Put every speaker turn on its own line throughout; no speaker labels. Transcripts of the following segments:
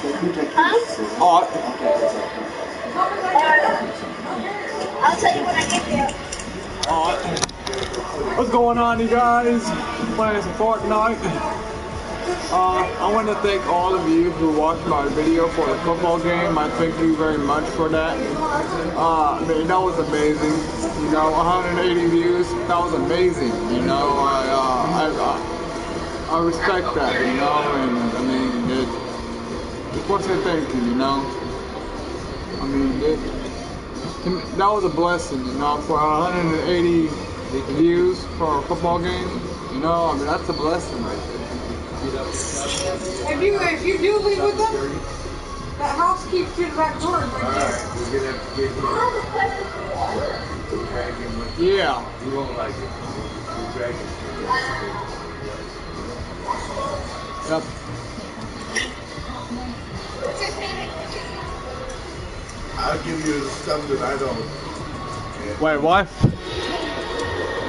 Huh?
Alright.
I'll tell you when I get there.
Alright. What's going on, you guys? Playing some Fortnite. I want to thank all of you who watched my video for the football game. I thank you very much for that. Man, that was amazing. You know, 180 views. That was amazing. You know, I respect that. You know, and I mean, just want to say thank you. You know, I mean, that was a blessing. You know, for 180 views for a football game. You know, I mean, that's a blessing right there.
If you do leave with them, that house keeps to the back door right there.
Yeah.
You won't like it. You're dragging.
Yep.
I'll give you the stuff that I don't.
Wait, what?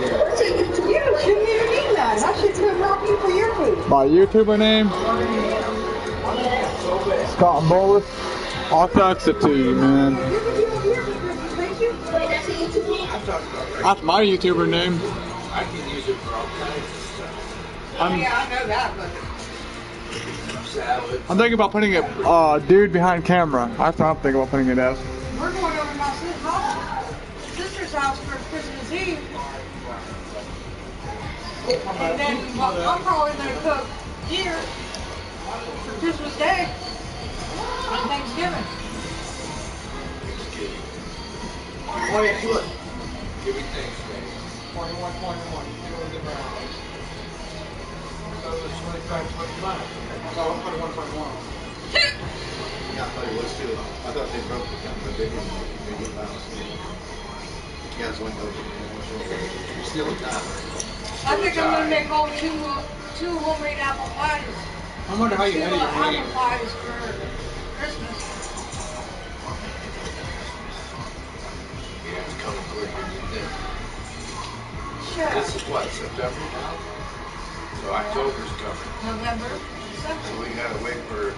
You shouldn't even eat that. I should come help you for your food.
My YouTuber name? Scott Mullis. I'll text it to you, man. That's my YouTuber name.
I can use it for all kinds of stuff.
Yeah, I know that, but
Salad.
I'm thinking about putting it, dude behind camera. That's what I'm thinking about putting it as.
we're going over to my sister's house for Christmas Eve. And then I'm probably going to cook here for Christmas Day and Thanksgiving.
Wait, look. Give me Thanksgiving.
21. So it's 25, 25. So I'm 21.
Yeah, I thought it was too. I thought they broke the big one. You guys went over. You're still in time.
I think I'm going to make all two homemade apple pies.
I wonder how you edit your
Apple
name.
pies for Christmas.
Yeah, it's coming quicker than you think.
Sure.
This is what, September now? So October's coming.
November,
So
December.
we gotta wait for,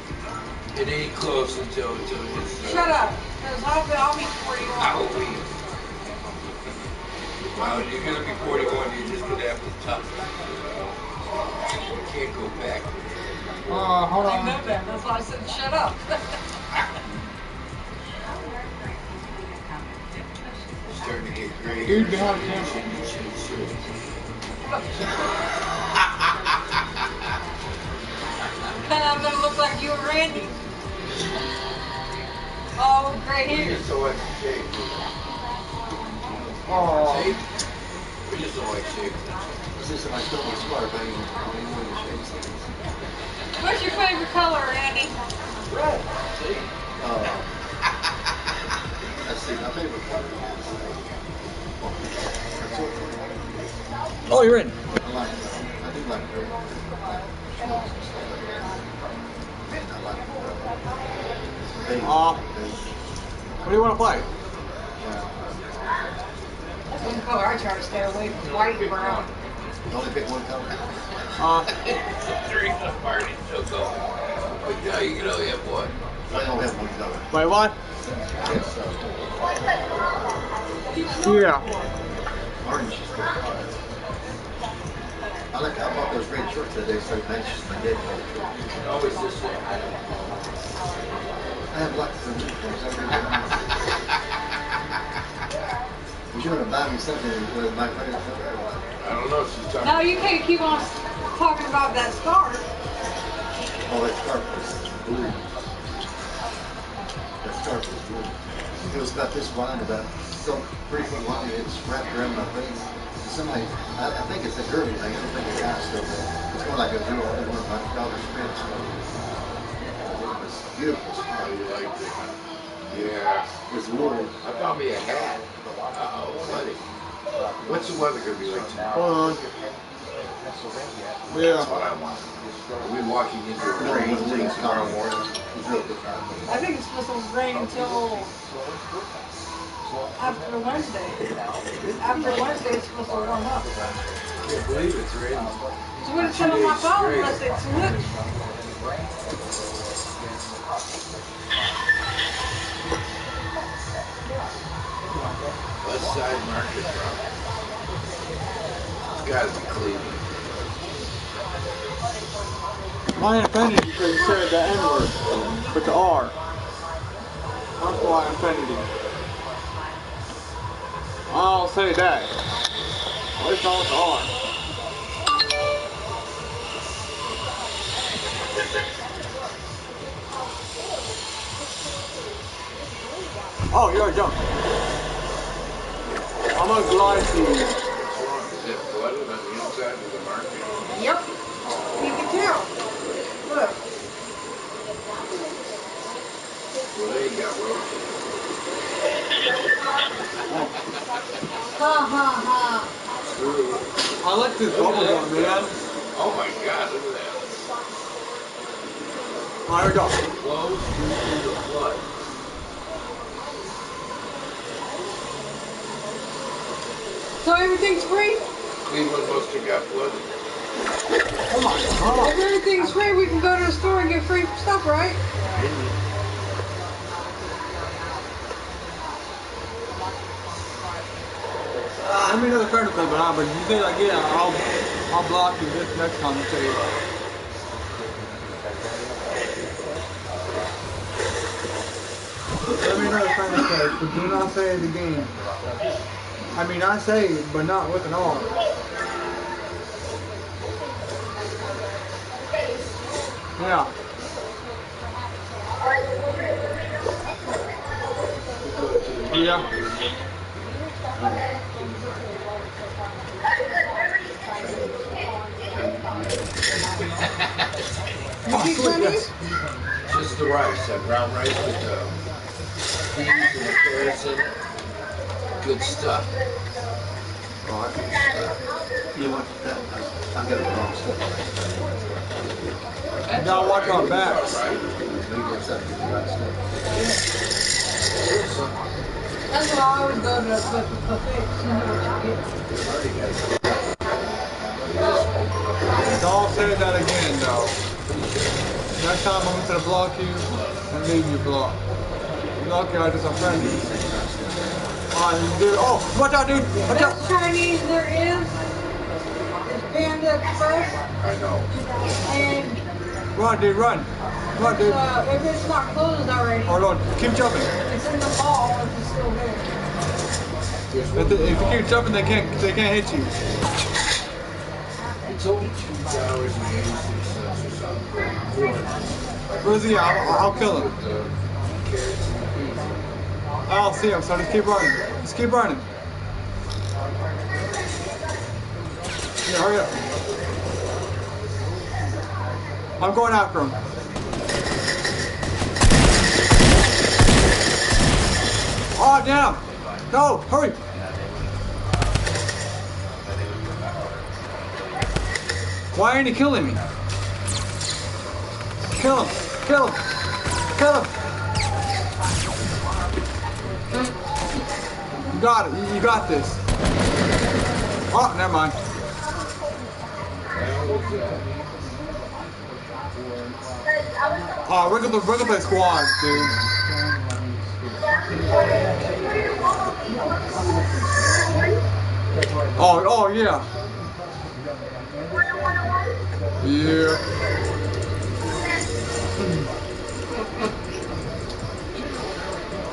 it ain't close until it's.
Shut up, because I'll be 41.
I'll be. Well, you're gonna be 41, you're just gonna have to tough it. You can't go back.
Hold
I
on.
know that, that's why I said shut up.
Starting to get gray.
Dude behind camera.
And I'm going to look like you and Randy. Oh, great
We
hair.
just don't like shake.
Oh.
See? We just don't like shake.
What's your favorite color, Randy?
Red. See?
Oh, you're in. What do you want to play?
That's one color I try to stay away from, white and brown.
Only pick one color.
Three of the party still going. But now you can only have one.
I don't have one color.
Wait, what?
Yes,
Yeah.
orange is good. I bought those red shorts that they so matches my dead color.
Always this way.
I have lots of things. You want to buy me something with my favorite color?
I don't know if she's talking.
No, you can't keep on talking about that scarf.
Oh, that scarf was blue. That scarf was blue. It was about this wide, about so pretty foot long, and it's wrapped around my face. Somebody, I think it's a girly thing. I don't think it's guy stuff. It's more like a girl. I think one of my daughter's friends. It was beautiful
Oh,
scarf.
you liked it. Yeah.
It was wool.
I bought me a hat. Oh, buddy. What's the weather going to be like tomorrow?
Hold on.
That's
Yeah.
what I want. Are we walking into a rain thing tomorrow morning?
It's real good.
I think it's supposed to rain until after Wednesday. After Wednesday, it's supposed to warm up.
I can't believe it's raining.
So what it said on my phone unless it's lit.
It's gotta be Cleveland.
I offended you because you said the N-word with the R. That's why I offended you. I'll say that. At least not with the R. Oh, you're a jump. I'm gonna glide to you.
Is it flooded on the inside of the market?
Yep. You can tell. Look.
Well, they got roaches.
Ha ha ha.
True.
I like this bubble gum, man.
Oh my God, look at that.
Alright, here we go.
Closed due to the flood.
So everything's free?
Cleveland must have got flooded.
Oh my god.
If everything's free, we can go to the store and get free stuff, right?
Let me know the friend request, but you say like, yeah, I'll block you this next time. I'll tell you. Let me know the friend request, but do not say it again. I mean, I say it, but not with an R. Yeah. Yeah.
You keep Chinese?
Just the rice, that brown rice with the peas and the carrots in it. Good stuff.
Oh, I can you want that? I've got the wrong stuff.
You gotta watch our backs.
Right?
Maybe that's not the right stuff.
That's what I always go to the buffet. You know what you get.
Don't say that again, though. Next time I'm gonna block you and leave you blocked. Lucky I just offended you. Alright, dude. Oh, watch out, dude. Watch out.
Best Chinese there is Panda Express.
I know.
And
Run, dude, run. Run, dude.
if it's not closed already,
Hold on. Keep jumping.
it's in the mall if it's still there.
If you keep jumping, they can't hit you.
It's only $2.86 or something.
Where is he? I'll kill him.
With the carrots and the peas.
I don't see him, so just keep running. Just keep running. Yeah, hurry up. I'm going after him. Oh, damn. No, hurry. Why ain't he killing me? Kill him. Kill him. Kill him. You got it. You got this. Oh, never mind. Oh, we're gonna play squads, dude. Oh yeah. Yeah.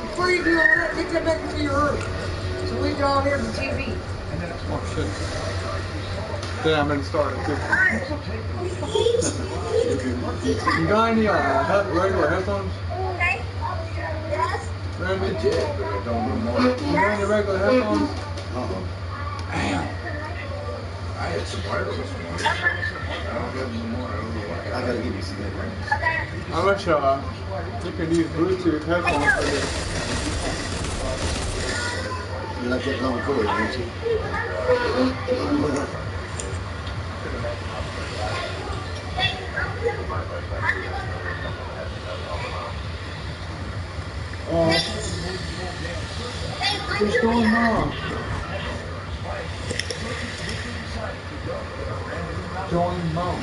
Before you do all that, get that back into your room. So we can all hear the TV.
Oh shit. Damn, it started too. You got any regular headphones? Randy?
I did, but I don't know more.
You got any regular headphones? Damn.
I had some wireless ones. I don't have any more. I don't know why.
I gotta give you some headphones.
I wish you could use Bluetooth headphones for this.
You like that long cord, don't you?
What's going on? Join mom.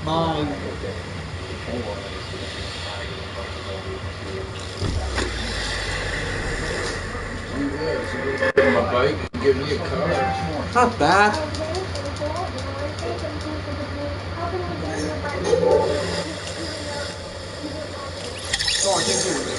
Mine.
So you give him a bike and give me a car.
Not bad. Oh, I can't do it.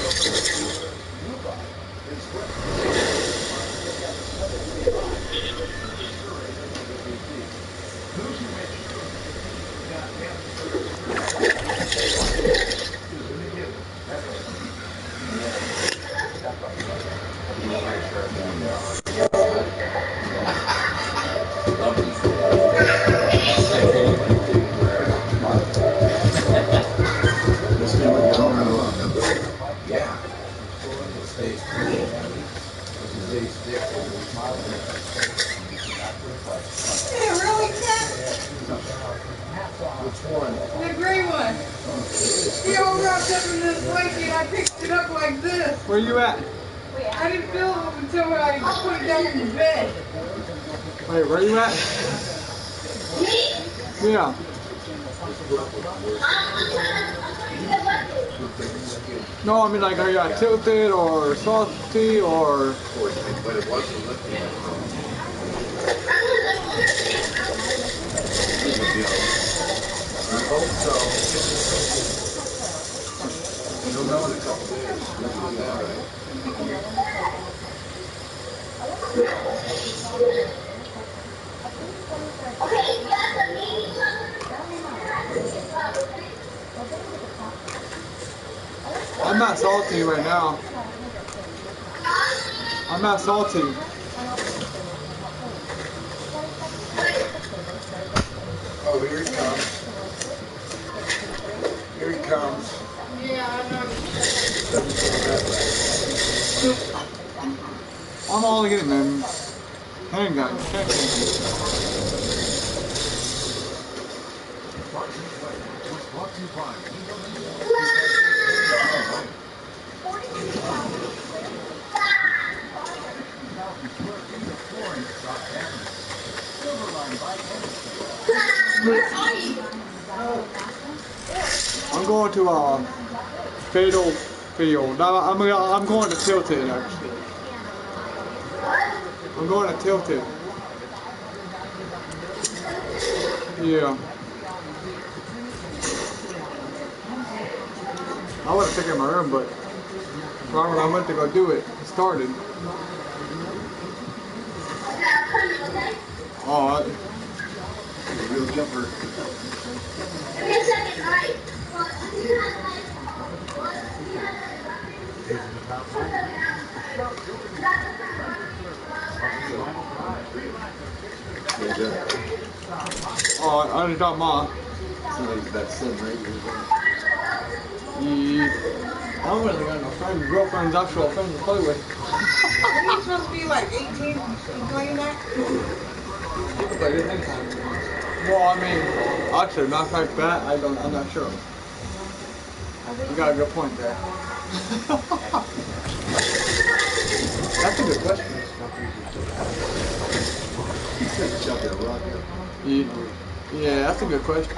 Yeah.
Yeah, really, Ted?
Which one?
The gray one. He all wrapped up in this blanket. I picked it up like this.
Where you at?
I didn't feel it until I put it down in the bed.
Wait, where you at? Yeah. No, I mean like, are you at tilted or salty or?
But it wasn't looking. I hope so. You'll know in a couple days. Let's do that, right?
I'm not salty right now. I'm not salty.
Oh, here he comes. Here he comes.
Yeah, I know.
I'm only getting them handgun. I'm going to Fatal Field. I'm going to Tilted actually. I'm going to Tilted. Yeah. I would have taken my room, but right when I went to go do it, it started. Oh,
Real jumper.
oh, I already got mine.
Somebody's about 7 or 8 years old.
Yeah. I don't really got no friends, girlfriends, actual friends to play with.
Isn't he supposed to be like 18 and playing that?
You can play this anytime. Well, I mean, actually, matter of fact, that I'm not sure. You got a good point there. That's a good question.
Shut that rock up.
Yeah, that's a good question.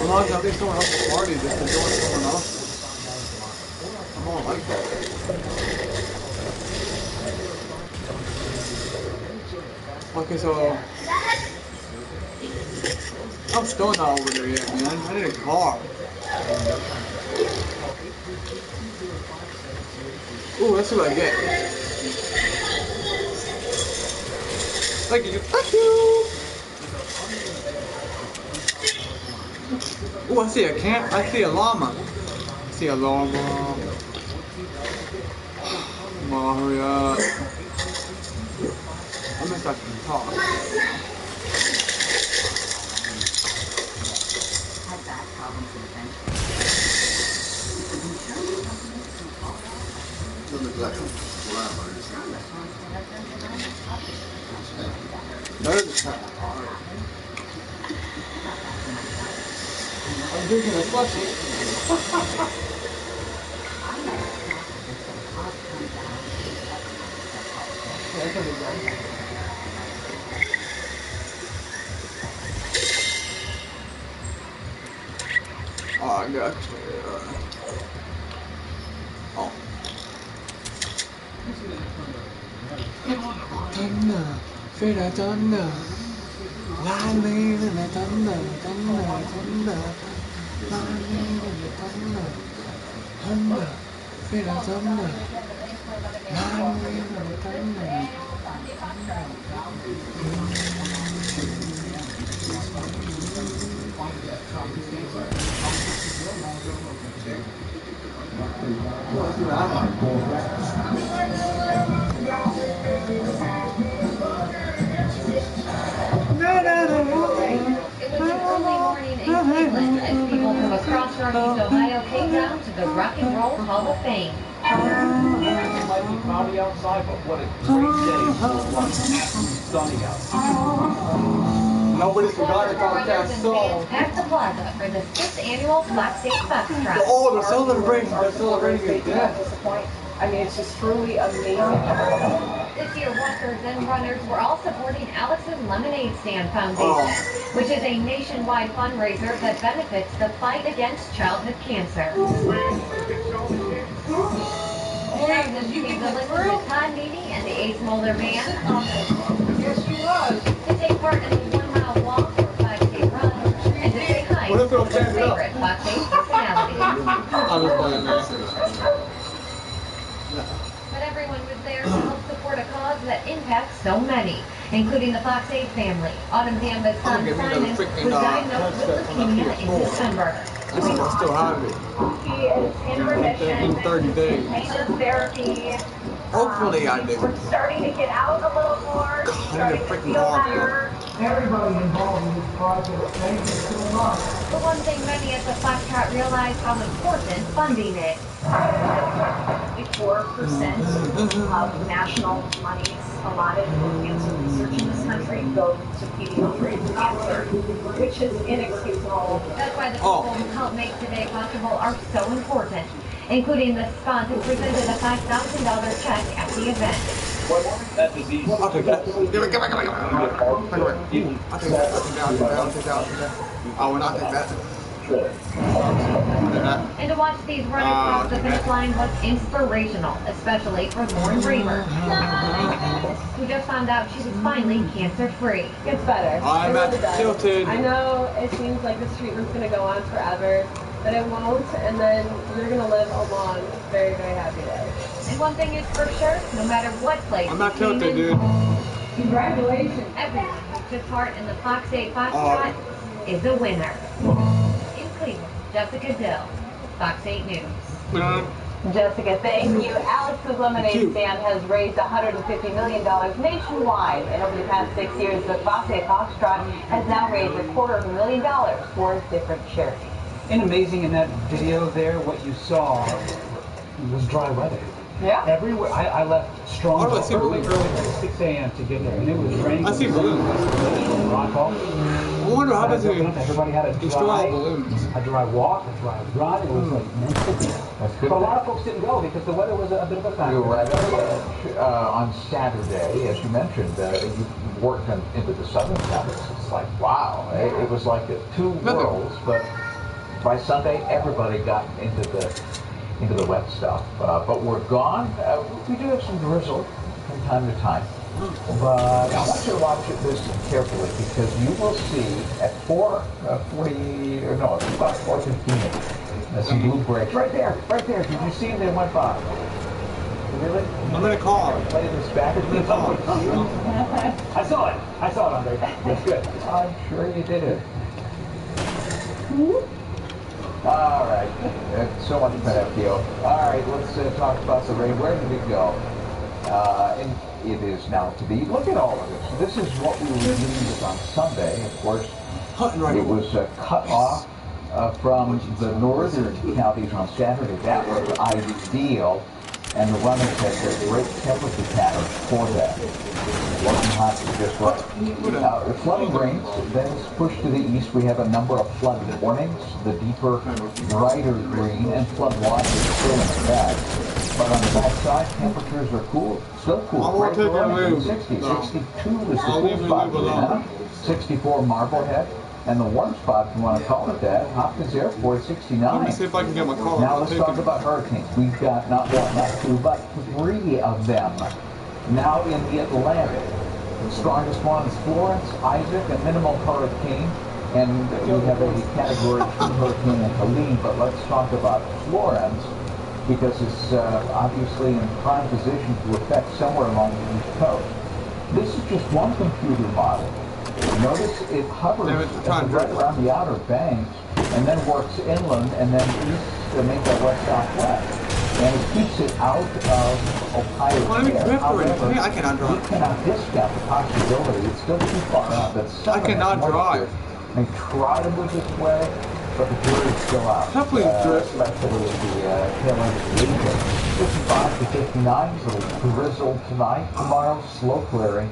I'm not gonna think someone else's party just to join someone else. I don't like that. Okay, so I'm still not over there yet, man. I need a car. Ooh, let's see what I get. Thank you. Thank you. Ooh, I see a camp. I see a llama. I see a llama. Come on, hurry up. I miss I can talk.
Doesn't look like a llama or something.
That is kind of hard. I'm drinking a slushy. Oh, I got oh. Thunder, feel the thunder. Lightning and the thunder, thunder, thunder. Lightning and the thunder, thunder, feel the thunder. Lightning and the thunder.
It was an early morning in Cleveland as people from across Northeast Ohio came down to the Rock and Roll Hall of Fame.
It might be cloudy outside, but what a great day for sunny outside.
Nobody forgot about that
Brothers and
song.
fans packed the plaza for the 5th annual Black State Foxtrot.
Oh, they're celebrating. They're celebrating his death.
I mean, it's just truly amazing.
This year, walkers and runners were all supporting Alex's Lemonade Stand Foundation, which is a nationwide fundraiser that benefits the fight against childhood cancer. Thousands came to listen to Todd Needy and the Ace Mulder Band.
Yes, she was.
To take part in the 1-mile walk or 5K run, and to say hi to their favorite Fox 8 personality.
I'm just playing that.
But everyone was there to help support a cause that impacts so many, including the Fox 8 family. Autumn Gamba's son Simon was diagnosed with leukemia in December.
I still have it.
He is in remission.
In 30 days.
Maintenance therapy.
Hopefully I do.
We're starting to get out a little more. Starting to
freaking
feel
hard,
better.
Everybody involved in this project, thank you so much.
The one thing many at the Foxtrot realize how important funding is.
54% of national monies allotted for cancer research in this country go to pediatric cancer, which is inexcusable.
That's why the people who help make today possible are so important, including the sponsor who presented a $5,000 check at the event.
That disease.
I'll take that. Give it. I'll take that. I will not take that.
And to watch these runners cross the finish line was inspirational, especially for Lauren Bremer, who just found out she was finally cancer-free.
Gets better.
I'm
It really does.
tilted.
I know it seems like this treatment's going to go on forever, but it won't, and then you're going to live a long, very, very happy life.
And one thing is for sure, no matter what place
I'm not
you came
tilted,
in,
dude.
Congratulations.
everyone who took part in the Fox 8 Foxtrot is a winner. In Cleveland, Jessica Dill, Fox 8 News.
Jessica, thank you. Alex's Lemonade Stand has raised $150 million nationwide, and over the past 6 years, the Fox 8 Foxtrot has now raised $250,000 for different charities.
And amazing in that video there, what you saw was dry weather.
Yeah.
Everywhere. I left strong
Why do I see
early,
balloons?
at 6 a.m. to get there, and it was raining.
I see balloons.
Rock Hall.
I wonder how does it
Everybody had a
destroy all
dry
balloons?
walk, a dry run. It was like but a lot of folks didn't go because the weather was a bit of a factor.
You were right on Saturday, as you mentioned, you worked into the southern suburbs. It's like, wow, it was like two worlds, but by Sunday, everybody got into the wet stuff. But we're gone. We do have some drizzle from time to time. But I want you to watch this carefully because you will see at 4:40, or no, it's about 4:15, some blue breaks. Right there. Did you see them? They went by. Really?
I'm gonna call him.
Play this back.
I saw it, Andre. That's good.
I'm sure you did it. All right. So much Pinocchio. All right, let's talk about the rain. Where did it go? And it is now to be. Look at all of this. This is what we were dealing with on Sunday. Of course, it was cut off from the northern counties on Saturday. That was ideal. And the runners had their great temperature patterns for that. It wasn't hot, just right. The flooding rains, then it's pushed to the east. We have a number of flood warnings, the deeper, brighter green, and flood watches still in effect. But on the backside, temperatures are cool, still cool.
I won't take it away.
60,
No.
62 is the
I'll
cool
leave it
spot.
alone.
64 Marblehead. And the warm spot, if you want to call it that, Hopkins Airport, 69.
Let me see if I can get my car.
Now let's talk about hurricanes. We've got not one, not two, but three of them now in the Atlantic. The strongest one is Florence, Isaac, a minimal hurricane, and we have a Category 2 hurricane in Helene. But let's talk about Florence, because it's obviously in prime position to affect somewhere along the East Coast. This is just one computer model. Notice it hovers right around the outer banks and then works inland and then east to make that west-southwest. And it keeps it out of Ohio. However,
I cannot drive.
We cannot discount the possibility. It's still too far out. That
I cannot drive.
They try to move this way, but the jury's still out.
Definitely drift.
Especially at the tail end of the weekend. 55 to 59, so it'll drizzle tonight. Tomorrow, slow clearing.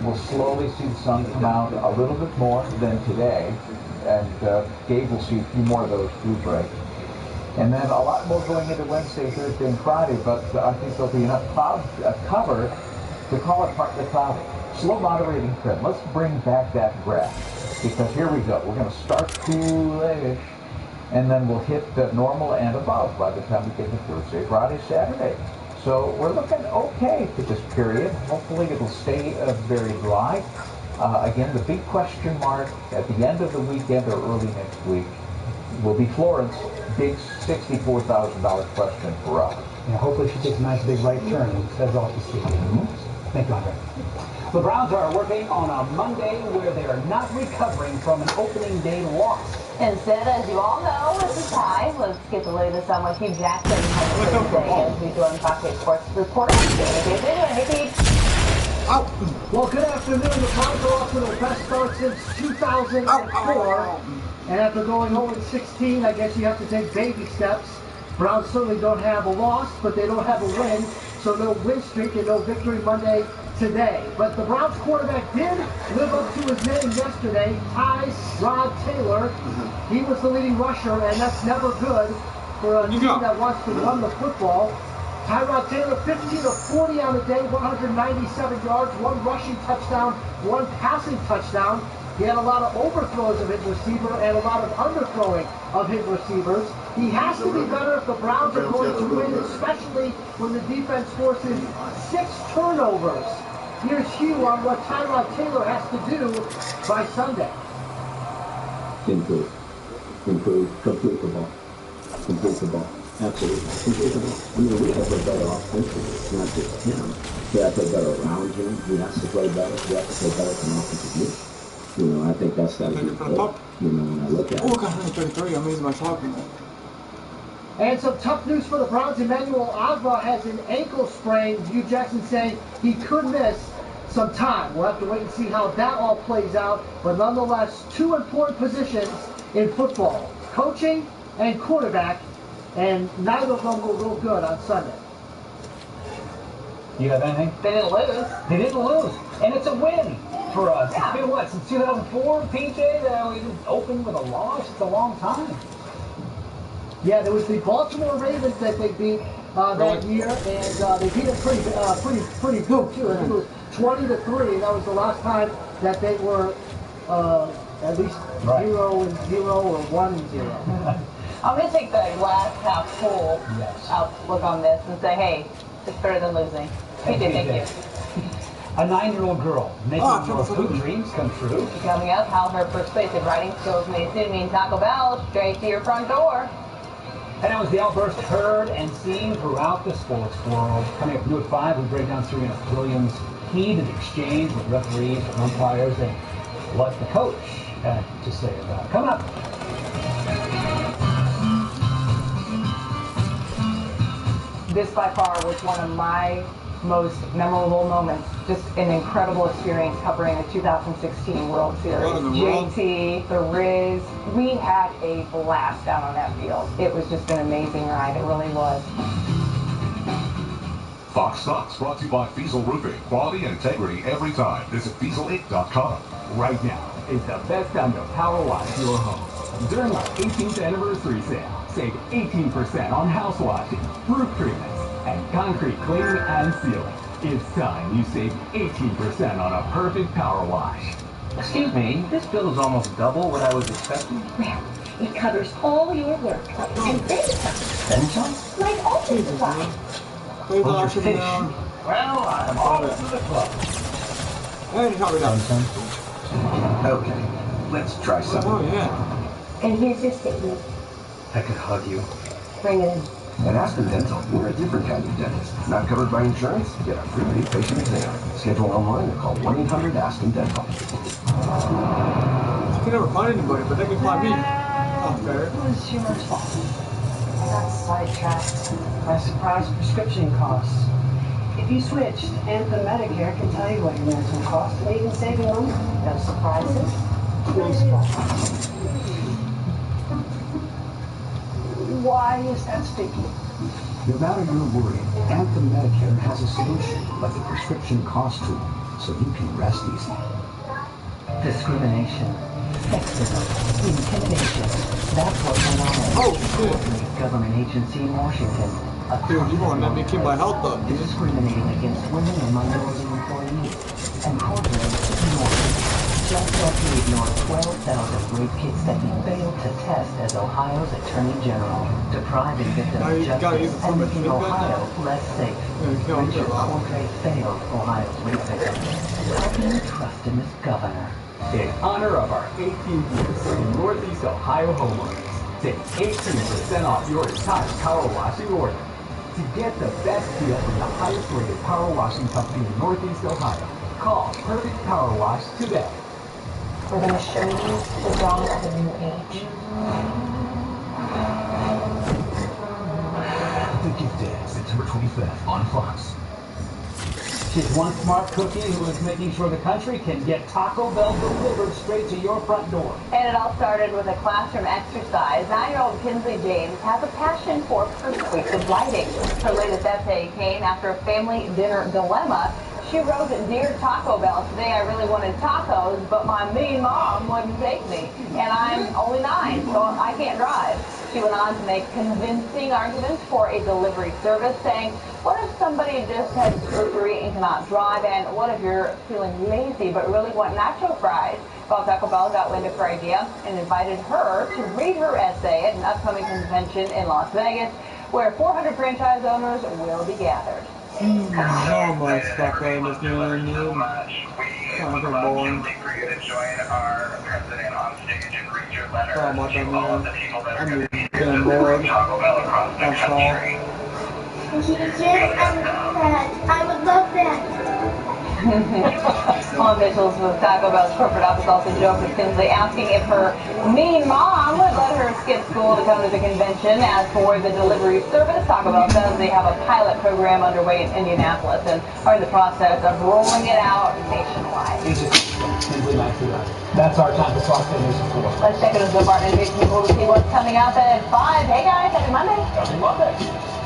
We'll slowly see the sun come out a little bit more than today, and Gabe will see a few more of those dew breaks. And then a lot more going into Wednesday, Thursday, and Friday, but I think there'll be enough cloud cover to call it partly cloudy. Slow moderating trend. Let's bring back that graph, because here we go. We're going to start cool-ish, and then we'll hit normal and above by the time we get to Thursday, Friday, Saturday. So we're looking okay for this period. Hopefully it'll stay very dry. Again, the big question mark at the end of the weekend or early next week will be Florence. Big $64,000 question for us.
Yeah, hopefully she takes a nice big right turn and says all to see. Thank you, Andre. The Browns are working on a Monday where they are not recovering from an opening day loss.
Instead, as you all know, it's a tie. Let's get the latest on what Hugh Jackson has to say as we join Fox 8 Sports reporter. Hey, Pete.
Well, good afternoon. The Browns are off to their best start since 2004. And after going 0-16, I guess you have to take baby steps. Browns certainly don't have a loss, but they don't have a win. So no win streak and no victory Monday today. But the Browns quarterback did live up to his name yesterday, Tyrod Taylor. He was the leading rusher, and that's never good for a team that wants to run the football. Tyrod Taylor, 15 of 40 on the day, 197 yards, 1 rushing touchdown, 1 passing touchdown. He had a lot of overthrows of his receiver and a lot of underthrowing of his receivers. He has to be better if the Browns are going to win, especially when the defense forces 6 turnovers. Here's Hugh on what Tyrod Taylor has to do by Sunday.
Improve, complete the ball, absolutely, complete the ball. I mean, we have to play better offensively, not just him. We have to play better around him. He has to play better. We have to play better from offensive unit. You know, I think that's got to be good. You know, when I look at it.
Oh, God, 133. I'm losing my talking.
And some tough news for the Browns. Emmanuel Agba has an ankle sprain. Hugh Jackson saying he could miss some time. We'll have to wait and see how that all plays out. But nonetheless, 2 important positions in football, coaching and quarterback, and neither of them will go good on Sunday.
You have anything?
They didn't lose.
They didn't lose. And it's a win for us. Yeah. It's been what, since 2004, PJ, that we didn't open with a loss? It's a long time.
Yeah, there was the Baltimore Ravens that they beat that year, and they beat them pretty good too. I think it was 20-3, and that was the last time that they were at least 0-0 or 1-0.
I'm going to take the glass half full outlook on this and say, hey, it's better than losing. Thank you.
A 9-year-old girl making her food dreams come true.
Coming up, how her persuasive writing skills may soon mean Taco Bell straight to your front door.
And that was the outburst heard and seen throughout the sports world. Coming up new at 5, we break down Serena Williams' heated exchange with referees and umpires and what the coach had to say about it. Coming up.
This by far was one of my most memorable moments. Just an incredible experience covering the 2016 World Series. JT, the Riz, we had a blast down on that field. It was just an amazing ride. It really was.
Fox Stocks brought to you by Fiesel Roofing. Quality and integrity every time. Visit FieselInc.com.
Right now is the best time to power wash your home. During our 18th anniversary sale, save 18% on house washing, roof treatments, and concrete cleaning and sealing. It's time you save 18% on a perfect power wash.
Excuse me, this bill is almost double what I was expecting.
Well, it covers all your work. And then some.
Then some?
Like office supplies.
What's your fish? Well, I'm off to the club. Okay, let's try something.
Oh, yeah.
And here's your statement.
I could hug you.
Bring it in.
At Aspen Dental, we're a different kind of dentist. Not covered by insurance? Get a free patient exam. Schedule online or call 1-800-ASPEN-DENTAL.
You can never find anybody, but they can find me. Not fair.
It was humor's fault. I got sidetracked by surprise prescription costs. If you switched, Anthem Medicare can tell you what your meds will cost and even save you money. No surprises? No surprises. Why is that sticky?
No matter your worry, Anthem Medicare has a solution, like the prescription cost tool, so you can rest easy.
Discrimination, sexism, intimidation. That's what's going on at a government agency in Washington.
Dude, you won't let me keep my health up, dude.
Discriminating against women and minority employees. And Corcoran ignored. Just after he ignored 12,000 rape kits that he failed to test as Ohio's Attorney General, depriving victims of justice and making Ohio less safe. Richard Corcoran failed Ohio's rape victims. How can you trust in this governor?
In honor of our 18th year serving Northeast Ohio homeowners, take 18% off your entire power washing order. To get the best deal from the highest rated power washing company in Northeast Ohio, call Perfect Power Wash today.
We're going to show you the dawn of a new age.
The Gift Day, September 25th on Fox.
She's one smart cookie who is making sure the country can get Taco Bell delivered straight to your front door.
And it all started with a classroom exercise. 9-year-old Kinsley James has a passion for persuasive lighting. Her latest essay came after a family dinner dilemma. She wrote, "Dear Taco Bell, today I really wanted tacos, but my mean mom wouldn't take me. And I'm only 9, so I can't drive." She went on to make convincing arguments for a delivery service, saying, what if somebody just had surgery and cannot drive? And what if you're feeling lazy but really want nacho fries? Well, Taco Bell got wind of her idea and invited her to read her essay at an upcoming convention in Las Vegas, where 400 franchise owners will be gathered.
How much fucking is doing you? Sounds like boring. Oh my god, I'm getting bored. That's all.
Yes, I would love that.
All officials with Taco Bell's corporate office also joked with Kinsley, asking if her mean mom would let her skip school to come to the convention. As for the delivery service, Taco Bell says they have a pilot program underway in Indianapolis and are in the process of rolling it out nationwide.
That's our time to talk to News 4.
Let's check in with the Barton and people to see what's coming up at 5. Hey guys, happy Monday.
Happy Monday.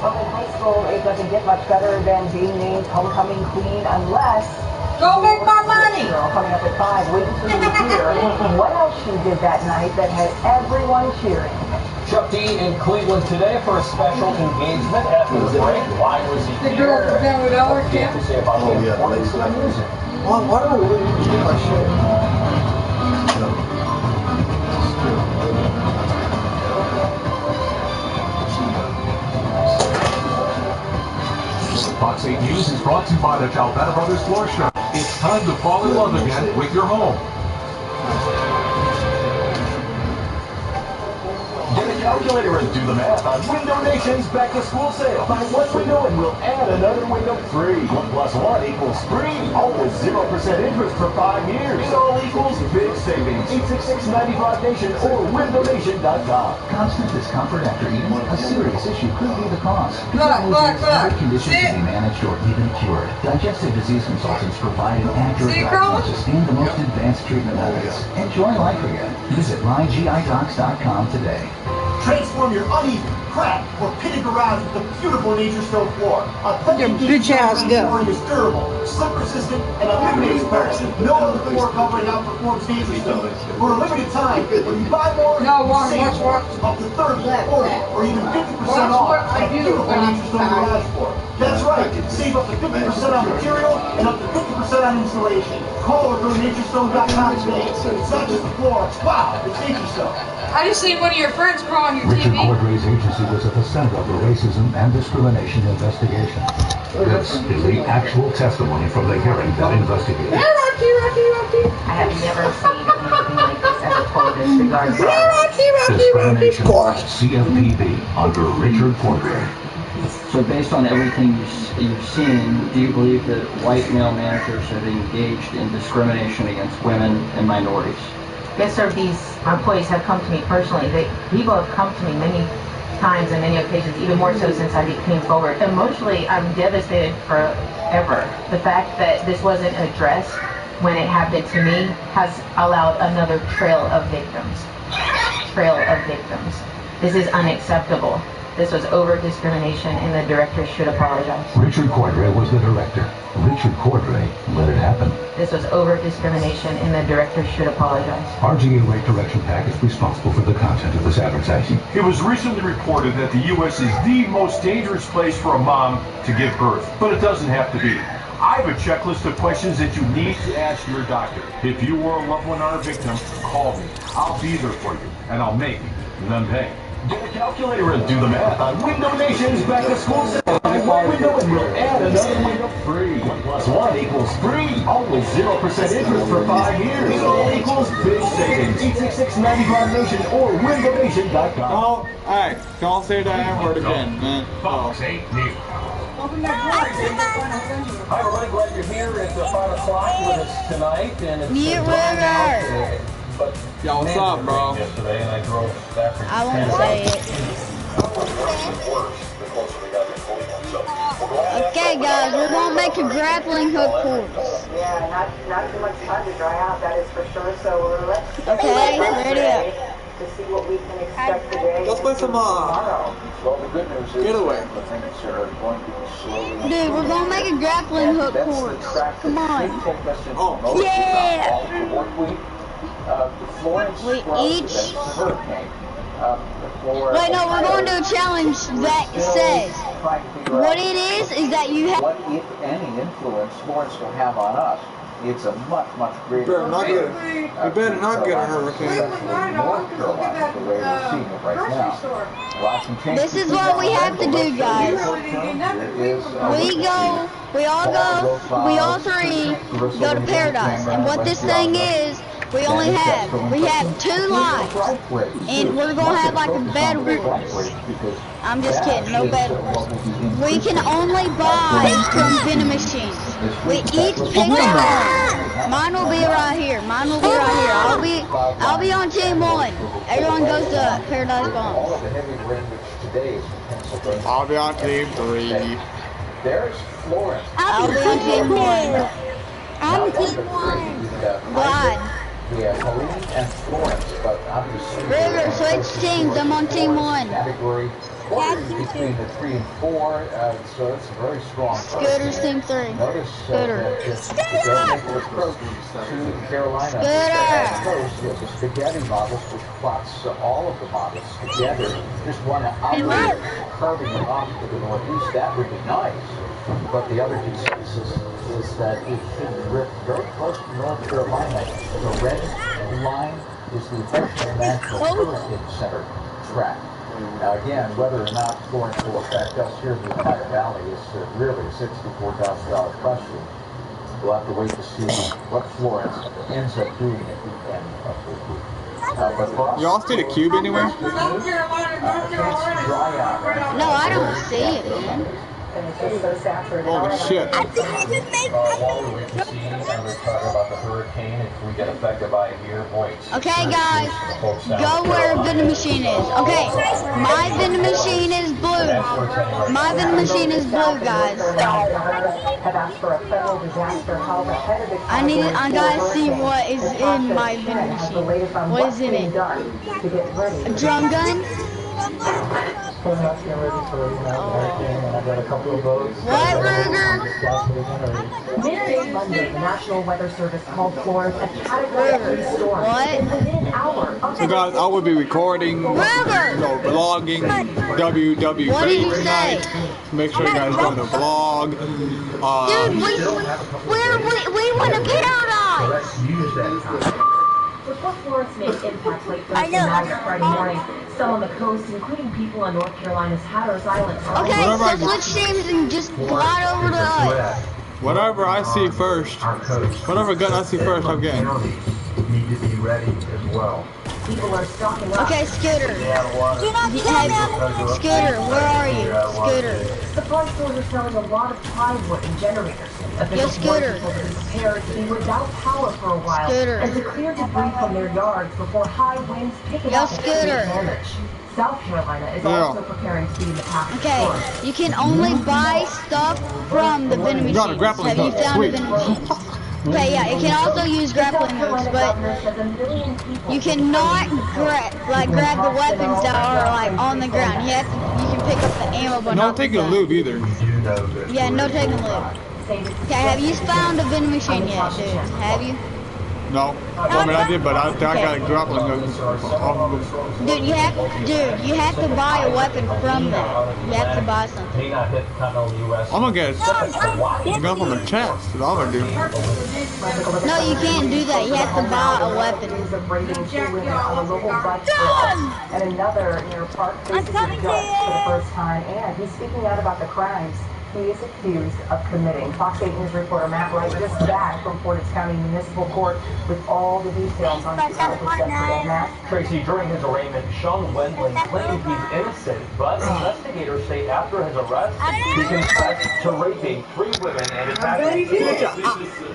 Well, in high school, it doesn't get much better than being named homecoming queen unless...
Go make my money!
Girl, coming up at 5, wait until you hear what else she did that night that had everyone cheering.
Chuck D in Cleveland today for a special engagement after the break. Why was he
The
here?
girl from down with our
What do you have to say about the importance of the music?
Why do we really do my shit?
Fox 8 News is brought to you by the Calvetta Brothers Floor Show. It's time to fall in love again with your home.
Get a calculator and do the math on Window Nation's back to school sale. Buy one window and we'll add another window free. 1 + 1 equals 3. Always 0% interest for 5 years. It all equals big savings. 866-95-NATION or windownation.com.
Constant discomfort after eating? A serious issue could be the cause.
Look.
Every condition can be managed or even cured. Digestive disease consultants provide an accurate diagnosis and the most advanced treatment methods. Enjoy life again. Visit mygidocs.com today.
Transform your uneven, cracked, or pitted garage with the beautiful Nature Stone floor.
Your bitch ass go.
Flooring is durable, slip resistant, and eliminates burns. No other floor covering outperforms Nature Stone. For a limited time, when you buy more, save more, up to 30, 40, or even 50% off on a beautiful Nature Stone garage floor. That's right, save up to 50% on material and up to 50% on installation. Call or go to naturestone.com today. It's not just the floor, wow, it's Nature Stone.
I just seen one of your friends crawl on your
Richard
TV.
Cordray's agency was at the center of the racism and discrimination investigation. This is the actual testimony from the hearing that investigated.
I have never seen anything like this as a total disregard for
Discrimination, CFPB, under Richard Cordray.
So based on everything you've seen, do you believe that white male managers have engaged in discrimination against women and minorities?
Yes, sir. These employees have come to me personally. People have come to me many times and many occasions, even more so since I came forward. Emotionally, I'm devastated forever. The fact that this wasn't addressed when it happened to me has allowed another trail of victims. This is unacceptable. This was over-discrimination, and the director should apologize.
Richard Cordray was the director. Richard Cordray let it happen.
This was over-discrimination, and the director should apologize.
RGA Rate Direction Pack is responsible for the content of this advertising.
It was recently reported that the U.S. is the most dangerous place for a mom to give birth, but it doesn't have to be. I have a checklist of questions that you need to ask your doctor. If you or a loved one are a victim, call me. I'll be there for you, and I'll make them pay.
Get a calculator and do the math on Window Nation's back to school sale. Buy one window and we'll add another window free. 1 + 1 = free. Always 0% interest for 5 years. It all equals big savings. 866-95-NATION or windownation.com.
Oh, hey, don't say that N-word again, man.
Fox 8 News.
Hi everybody, glad you're here at 5 o'clock with us tonight. And it's
Yo, what's up, bro?
Yesterday, and I drove back from
I won't say it. Okay, guys, we're gonna make a grappling hook course.
Yeah, not too much time to dry out, that is for sure. So let's
Okay, ready up.
to see what we can expect today.
Let's play some
Well, the good news is
Getaway.
the things are going to be slowly.
Dude, we're gonna make a grappling hook course. Come on. Yeah. We each. Wait, no, we're going to do a challenge that says what it is that you have.
What, if any, influence Florence will have on us? It's a much greater.
You better not get a hurricane.
North Carolina, the way we're seeing it right now.
This is what we have to do, guys. We all three go to Paradise, and what this thing is, we have 2 lives, and we're gonna have like a bed wars. I'm just kidding, no bed wars. We can only buy from vending machines. We each pick our own. Mine will be right here. I'll be on team 1. Everyone goes to Paradise Bombs.
I'll be on team 3.
There's Florence.
I'll be on team 1.
I'm team 1.
Glad.
Yeah, Helene and Florence, but obviously.
River, switch teams. I'm on team 1.
Category between the 3 and 4, so it's a very strong.
Scooter's team 3.
Notice
Scooter.
to Carolina.
Scooter.
The spaghetti models, which plots all of the models together. Just one outlet curving it off to the northeast. That would be nice. But the other consensus is that it should rip very close to North Carolina. The red line is the official National Hurricane Center track. Now again, whether or not Florence will affect us here in the Ohio Valley is really a $64,000 question. We'll have to wait to see what Florence ends up doing at the end of the week.
Y'all see the cube anywhere?
No, I don't see it, man.
And it's just so saturated.
Holy shit.
I think I just made
while we wait to see, and we're talking about the hurricane, if we get affected by it here, boy.
Okay, guys, go where a vending machine is. Okay, my vending machine is blue. My vending machine is blue, guys. I gotta see what is in my vending machine. What is in it? A drum gun?
Pulling up, getting ready for everything, and I've got a couple of votes.
What, Ruger?
Midday Monday, the National Weather Service called Florence a Category 3 storm. And within an hour of
So guys, I will be recording, vlogging WW
What did you
tonight. So make sure you guys join the vlog.
Dude, we went to paradise.
Let's use that time.
Before Florence made impact late Thursday night or Friday morning, some on the coast, including people on North Carolina's Hatteras Island.
Okay, so switch teams and just fly over to us.
Whatever I see first, whatever gun I see first, I'm getting.
Need to be ready as well.
People are stocking up.
Okay, Scooter. Scooter, where are you? Scooter.
Supply stores are selling a lot of plywood and generators. Officials want people to be prepared to be without power for a while and to clear debris from their yards before high winds pick it up and create damage. South Carolina is also preparing to be in the path of storms.
You can only buy stuff from the vending machines. Have you found a vending machine? Okay, yeah, you can also use grappling hooks, but you cannot grab the weapons that are like on the ground. You can pick up the ammo, but
not taking a lube either.
Yeah, no taking lube. Okay, have you found a vending machine yet, dude? Have you?
No, I mean I did, but I got a grappling hook.
Dude, you have to buy a weapon from them. You have to buy something.
I'm gonna get a gun from the chest. That's all I'm gonna do.
No, you can't do that. You have to buy a weapon.
And another near Park faces a judge for the first time, and he's speaking out about the crimes he is accused of committing. Fox 8 News reporter Matt Wright just back from Portage County Municipal Court with all the details on his yesterday. Matt?
Tracy, during his arraignment, Sean Wendling claimed he's innocent, but investigators say after his arrest, he confessed to raping 3 women and attacking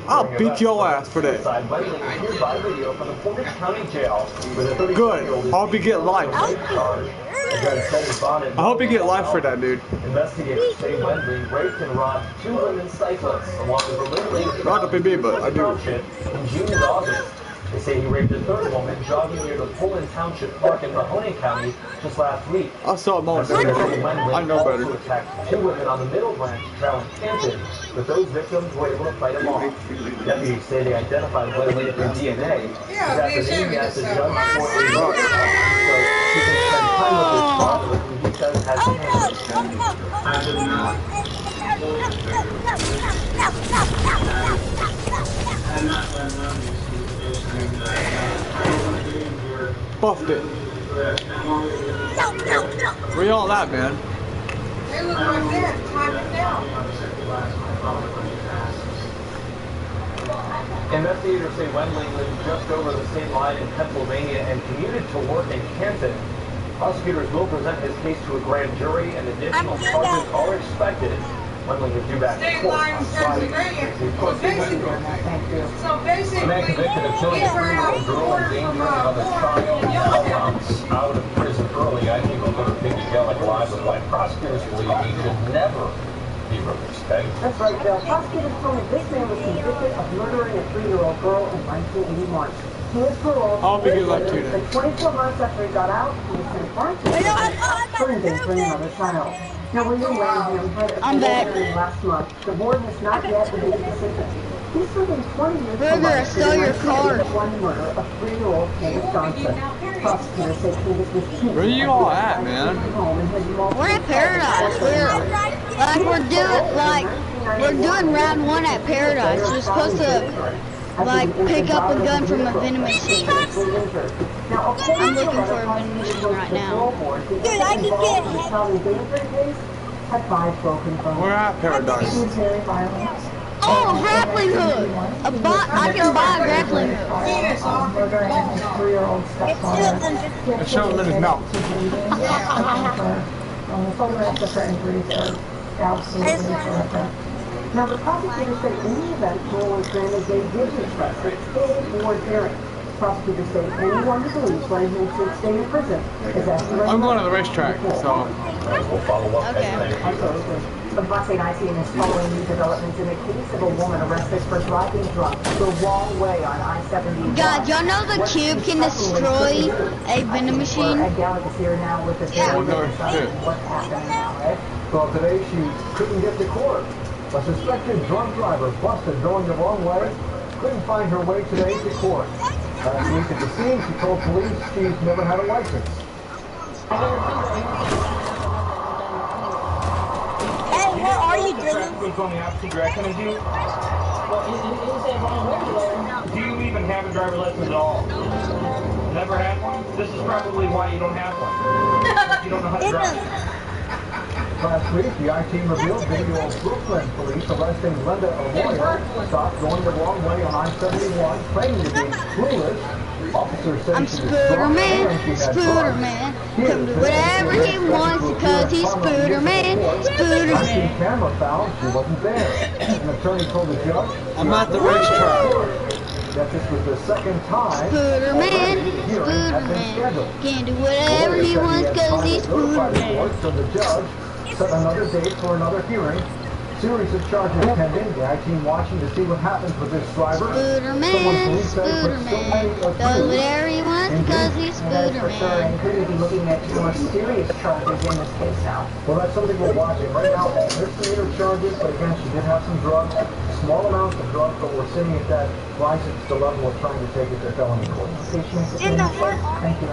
I'll beat your ass for that. Good. I hope you get life. I hope you get life for that, dude.
Investigators say Wendling raped and robbed 2 women cyclists along with Lindley
Not a PB, but I do.
in June and August. They say he raped a 3rd woman jogging near the Pullman Township Park in Mahoney County just last week.
I saw him on there. I know better.
Also attacked 2 women on the Middle Branch Trail in Canton, but those victims were able to fight him off. Deputies say they identified Wendling through DNA. His affidavit as the judge for a vote, so he can spend time with his father, who he says has
Buffed it. Where y'all at, man?
They look like that. Time it down.
Investigators say Wendling lived just over the state line in Pennsylvania and commuted to work in Canton. Prosecutors will present his case to a grand jury and additional charges are expected. Wendling is due back to court on Friday.
So basically,
A man convicted of killing a 3-year-old girl and endangering another child out of prison early. I think we'll go to big jail like live with why prosecutors believe he should never be released.
That's right, Bill. Prosecutors told me this man was convicted of murdering a 3-year-old girl in 1981. He was paroled.
I'll be good luck to you.
24 months after he got out, he was sent back to prison for another child. Now, William Wareham had a hearing last month. The board has not yet made a decision. He's serving 20 years
Ruger, I stole your card.
one murder of 3-year-old Candace Johnson. Prosecutors say Candace was killed.
Where you all at, man?
We're at Paradise. We're doing round 1 at Paradise. You're supposed to pick up a gun from a vending machine. I'm looking for a vending machine right now.
Dude, I can get
We're at Paradise.
Oh, a grappling hook! I can buy a grappling hook.
Let's show him in his mouth.
Now, the prosecutors say in the event parole was granted, they did request a full board hearing. Prosecutors say anyone who believes Wendling should stay in prison is asking.
I'm going to the racetrack, so.
We'll follow up.
Okay.
Busse 19 is following new developments in the case of a woman arrested for driving drunk the wrong way on I-70.
God, y'all know the cube can destroy a vending machine?
Ed Gallagher's here now with the
Oh, no shit.
what's happening now, Ed?
Well, today she couldn't get to court. A suspected drunk driver busted going the wrong way couldn't find her way today to court. Last week at the scene, she told police she's never had a license.
Hey, what are you doing?
Traffic going the opposite direction as you? Well, is that wrong way? Do you even have a driver's license at all? Never had one? This is probably why you don't have one. You don't know how to drive. Last week, the I-Team revealed video of Brooklyn police arresting Linda Arroyo, stopped going the wrong way on I-71, claiming to be clueless. Officers said
I'm Spooderman, Spooderman. Can do whatever he wants because he's Spooderman, Spooderman.
I-Team camera found she wasn't there. An attorney told the judge,
I'm at the racetrack.
that this was the second time
Spooderman, Spooderman. Can do whatever he wants because he's Spooderman.
So the judge set another date for another hearing. Series of charges pending. The I-Team watching to see what happens with this driver.
Spooderman, Spooderman. Does whatever he wants because he's Spooderman.
And could we be looking at more serious charges in this case now?
Well, that's something we're watching. Right now, misdemeanor charges, but again, she did have some drugs. Small amounts of drugs, but we're seeing if that rises to the level of trying to take it to felony court.
Thank you.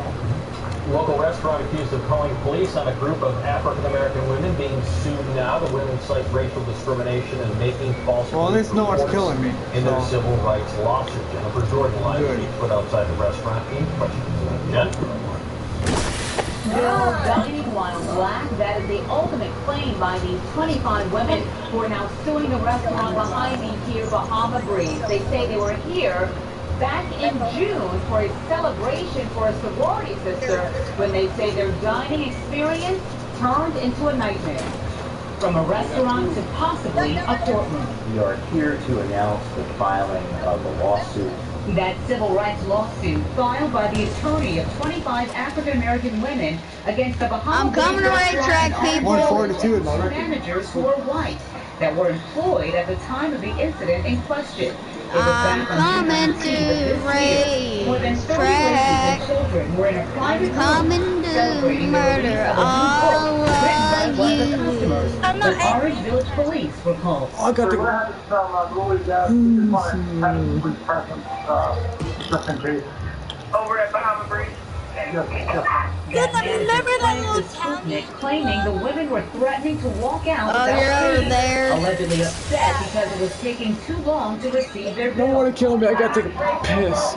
Local restaurant accused of calling police on a group of African-American women being sued now. The women cite racial discrimination and making false
Well, at least no one's killing me.
in their civil rights lawsuit. Jennifer Jordan live stream put outside the restaurant in question. Jen?
Still dining while black. That is the ultimate claim by these 25 women who are now suing the restaurant behind me here, Bahama Breeze. They say they were here back in June for a celebration for a sorority sister when they say their dining experience turned into a nightmare. From a restaurant to possibly a courtroom.
We are here to announce the filing of a lawsuit.
That civil rights lawsuit filed by the attorney of 25 African-American women against the Bahama
I'm coming to racetrack, people.
142 is my
managers who are white that were employed at the time of the incident in question.
I'm coming to racetrack. I'm coming to murder all of you.
I'm not Orange Village Police were called.
I got to
over at Bahama Breeze.
Remember that little town?
Claiming the women were threatening to walk out
Oh, you're over there.
allegedly upset because it was taking too long to receive their bill.
Don't want to kill me. I got to take a piss.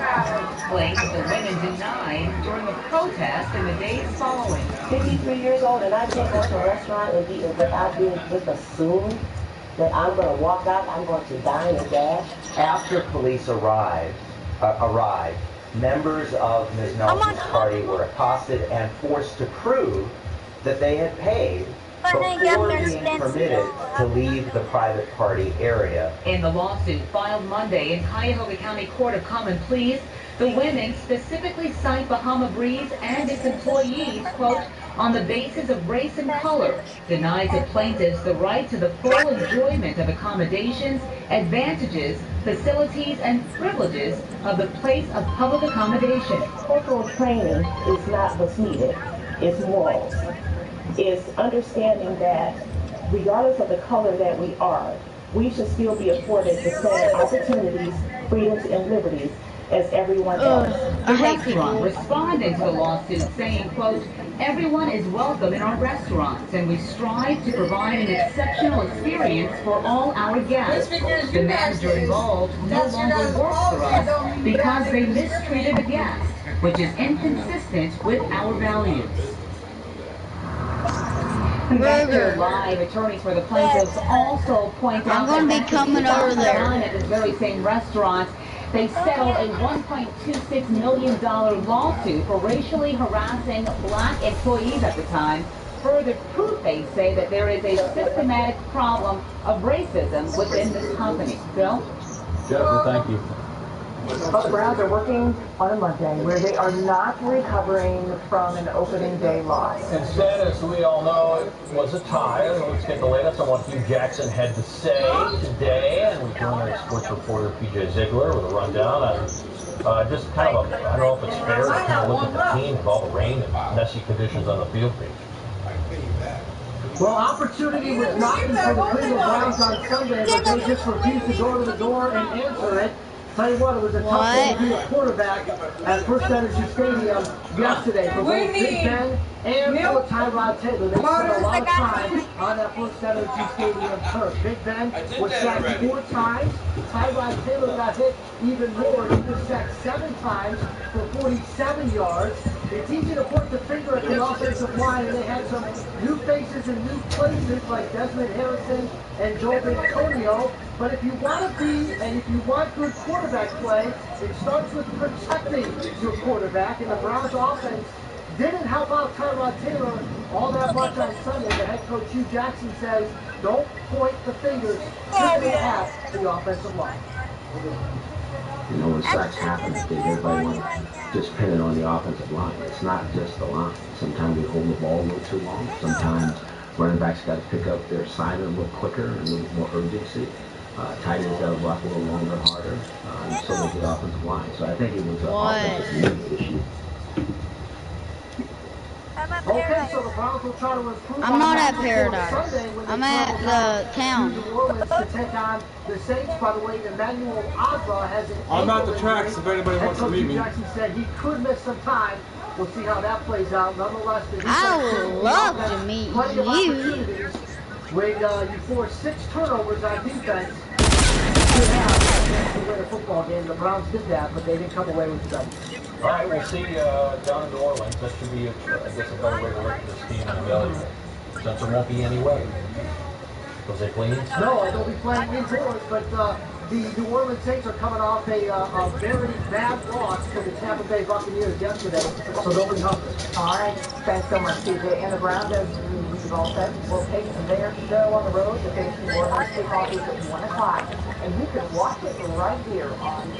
Claims that the women denied during a protest in the days following.
53 years old, and I can't go to a restaurant and be without being just assumed that I'm going to walk out, I'm going to dine and dash.
After police arrived, members of Ms. Nelson's party were accosted and forced to prove that they had paid before being permitted to leave the private party area.
In the lawsuit filed Monday in Cuyahoga County Court of Common Pleas, the women specifically cite Bahama Breeze and its employees, quote, on the basis of race and color, denies the plaintiffs the right to the full enjoyment of accommodations, advantages, facilities, and privileges of the place of public accommodation.
Cultural training is not what's needed. It's morals. It's understanding that regardless of the color that we are, we should still be afforded the same opportunities, freedoms, and liberties as everyone else.
The restaurant responded to the lawsuit saying, quote, everyone is welcome in our restaurants and we strive to provide an exceptional experience for all our guests. The manager involved no longer works for us because they mistreated the guests, which is inconsistent with our values. Back live, attorneys for the plaintiffs also point out
I'm going to be coming over there.
at this very same restaurant. They settled a $1.26 million lawsuit for racially harassing black employees at the time. Further proof, they say, that there is a systematic problem of racism within this company. Bill?
Jennifer, thank you.
Well, the Browns are working on a Monday where they are not recovering from an opening day loss.
Instead, as we all know, it was a tie. Let's get the latest on what Hugh Jackson had to say today. And we join our sports reporter, PJ Ziegler, with a rundown on just kind of a, I don't know if it's fair to kind of look at the team with all the rain and messy conditions on the field page.
Well, opportunity was knocking for the Cleveland Browns on Sunday, but they just refused to go to the door and answer it. Tell you what, it was a tough day to be a quarterback at First Energy Stadium yesterday for both Big Ben and for Tyrod Taylor. They spent a lot of time on that First Energy Stadium turf. Big Ben was sacked 4 times. Tyrod Taylor got hit even more. He was sacked 7 times for 47 yards. It's easy to point the finger at the offensive line, and they had some new faces and new places like Desmond Harrison and Joe Antonio. But if you want to be, and if you want good quarterback play, it starts with protecting your quarterback. And the Browns offense didn't help out Tyrod Taylor all that much on Sunday. The head coach Hugh Jackson says, don't point the fingers strictly at the offensive line.
You know, when sacks happen, I think everybody wants to just pin it on the offensive line. It's not just the line. Sometimes we hold the ball a little too long. Sometimes running backs got to pick up their side a little quicker and a little more urgency. Tight ends got to block a little longer, harder, and so does the offensive line. So I think it was an offensive unit issue.
Okay, so the Browns will try to improve.
I'm not at Paradise. I'm at the town.
New Orleans to take on the Saints. By the way, Emmanuel Agba has an
I'm at the tracks if anybody wants to meet me.
Jackson said he could miss some time. We'll see how that plays out. Nonetheless,
I would love to meet you.
When you force 6 turnovers on defense, you have to win a football game. The Browns did that, but they didn't come away with the W.
All right, we'll see down in New Orleans. That should be, I guess, a better way to look at this team in evaluate. Since there won't be any way. Was they clean?
No, they'll be playing indoors, but the New Orleans Saints are coming off a very bad loss to the Tampa Bay Buccaneers yesterday, so they'll be hungry.
All right, thanks so much, TJ. And the Browns, as we've all said, will take their show on the road to face New Orleans. Kickoff is at 1 o'clock, and you can watch it right here on.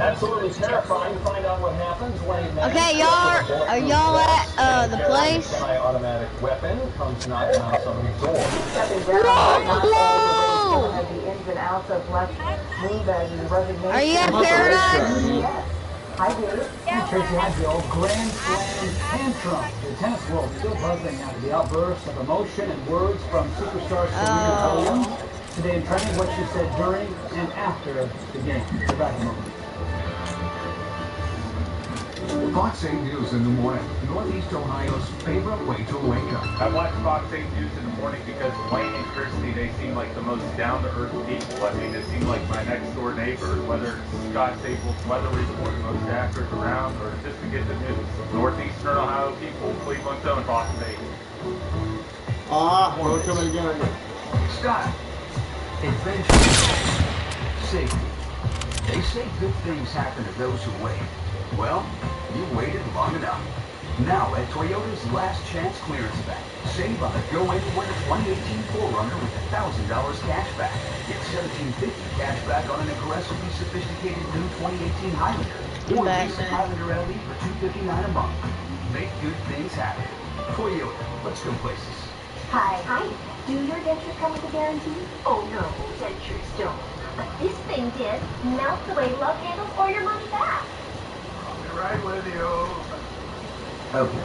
Absolutely terrifying to find out what happens when a man
okay, y'all, are y'all at the place?
Semi-automatic weapon comes knocking on somebody's door.
Whoa! Are you at Paradise?
Yes. Hi, David.
Tracy Hadfield, Grand Slam Tantrum. The tennis world still buzzing out of the outbursts of emotion and words from superstar Serena Williams. Today in training, what she said during and after the game. We're back in a moment.
Fox 8 News in the morning, Northeast Ohio's favorite way to wake up.
I watch Fox 8 News in the morning because Wayne and Christy, they seem like the most down-to-earth people. I mean, they seem like my next-door neighbors, whether it's Scott Staples' weather report, most accurate around, or just to get the news. Northeastern Ohio people, Cleveland's own Fox 8.
We're coming again.
Scott, adventure, safety. They say good things happen to those who wait. Well, you waited long enough. Now at Toyota's Last Chance Clearance Event, save on a Go Anywhere 2018 4Runner with $1,000 cash back. Get $1,750 cash back on an aggressively sophisticated new 2018 Highlander. Or lease a Highlander LE for $259 a month. Make good things happen. Toyota, let's go places.
Hi. Hi. Do your dentures come with a guarantee? Oh no, dentures don't. But this thing did. Melt away love handles or your money back.
Right with you. Okay,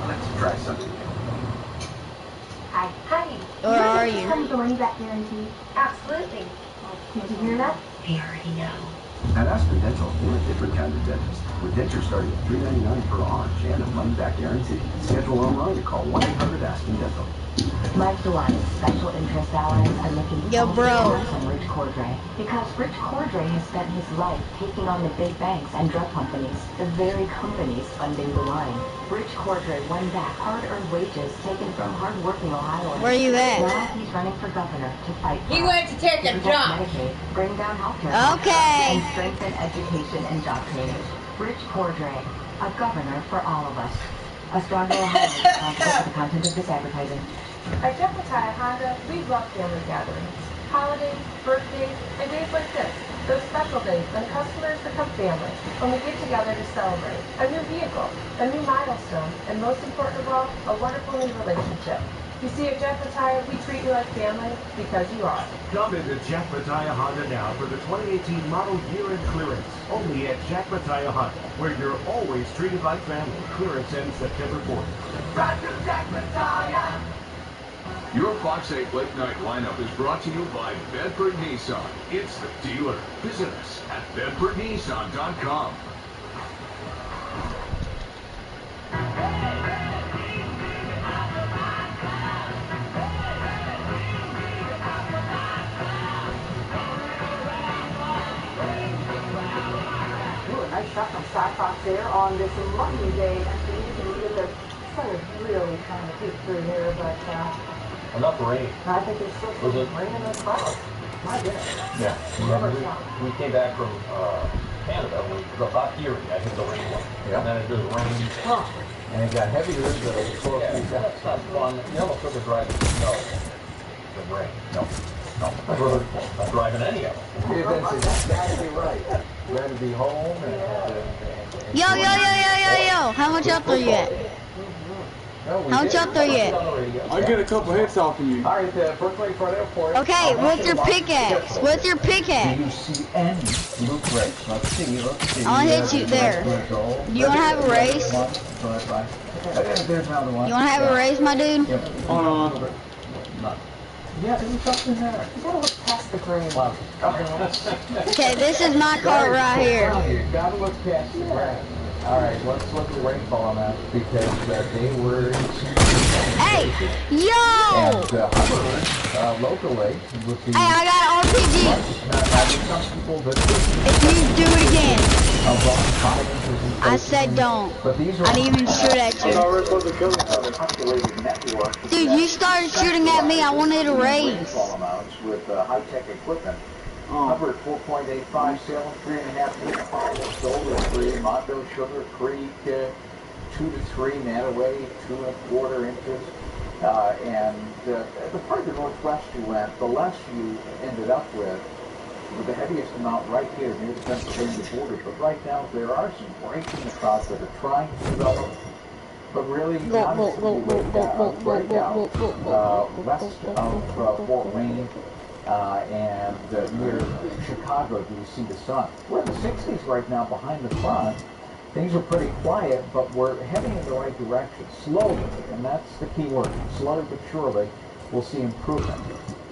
let's try something.
Hi. Hi.
Where are you?
Come with a money back guarantee? Absolutely. Did you hear that? They already know.
At Aspen Dental, we're a different kind of dentist, with dentures starting at $3.99 per arch and a money-back guarantee. Schedule online or call 1-800-ASPEN-DENTAL.
Mike Dewey's special interest hours are looking
Yo, bro.
from Rich Cordray. Because Rich Cordray has spent his life taking on the big banks and drug companies, the very companies funding the line. Rich Cordray won back hard-earned wages taken from hard-working Ohioans.
Where are you at?
Now he's running for governor to fight for
He went to take a jump.
Medicaid, bring down healthcare
Okay.
costs, and strengthen education and job training. Rich Cordray, a governor for all of us. A stronger Ohio is responsible for the content of this advertising.
At Jefferson Honda, we love family gatherings, holidays, birthdays, and days like this.
Those special days when customers become family, when we get together to celebrate a new vehicle, a new milestone, and most important of all, a wonderful new relationship. You see, at Jack Tire, we treat you like family because you are.
Come into Jack Tire Honda now for the 2018 model year-end clearance. Only at Jack Tire Honda, where you're always treated like family. Clearance ends September 4th.
Ride to Jack Tire!
Your Fox 8 late night lineup is brought to you by Bedford Nissan. It's the dealer. Visit us at bedfordnissan.com.
Nice shot from Sky Fox there on this lucky day. Actually, you can see the sun is really trying to peek through here, but
Enough rain.
I think there's still some rain in the clouds. My goodness.
Yeah. We came back from Canada. We got about Erie. I hit the rain one. Yeah. And then it just rained.
Huh.
And it got heavier than it was supposed to be. That's not fun. You almost took a drive in snow. The rain. No. I'd rather not driving any of them.
Yeah, that's exactly right. Rather be home and
Yo. How much up are you at? How much up are you at?
I get a couple hits off of you.
All right, first play Friday for you.
Okay, what's your pickaxe? What's your pickaxe?
Do you see any loot race? Let's see.
I'll hit you there. Do you want to have a race?
There's another one.
You want to have a race, my dude?
Hold on.
Yeah, there's something there.
You gotta look past the grain.
Wow.
Okay, this is my cart right here.
You gotta look past the grain. All right, let's look at the rainfall on that because they were.
Hey, yo!
And Hubbard, locally, with the.
Hey, I got an RPG.
Some people that.
If you do it again. I said don't. I didn't even shoot at you. Dude, you started shooting at me. I wanted a raise.
With high-tech equipment. Hubbard 4.85, Salem 3.5, Soldier 3, Mondo Sugar Creek 2 to 3, Manaway 2 1/4 inches. And the further northwest you went, the less you ended up with the heaviest amount right here near the Pennsylvania border. But right now there are some breaks in the clouds that are trying to develop, but really not as breakout west of Fort Wayne and near Chicago. Do you see the sun? We're in the 60s right now behind the front. Things are pretty quiet, but we're heading in the right direction slowly, and that's the key word. Slowly but surely, we'll see improvement.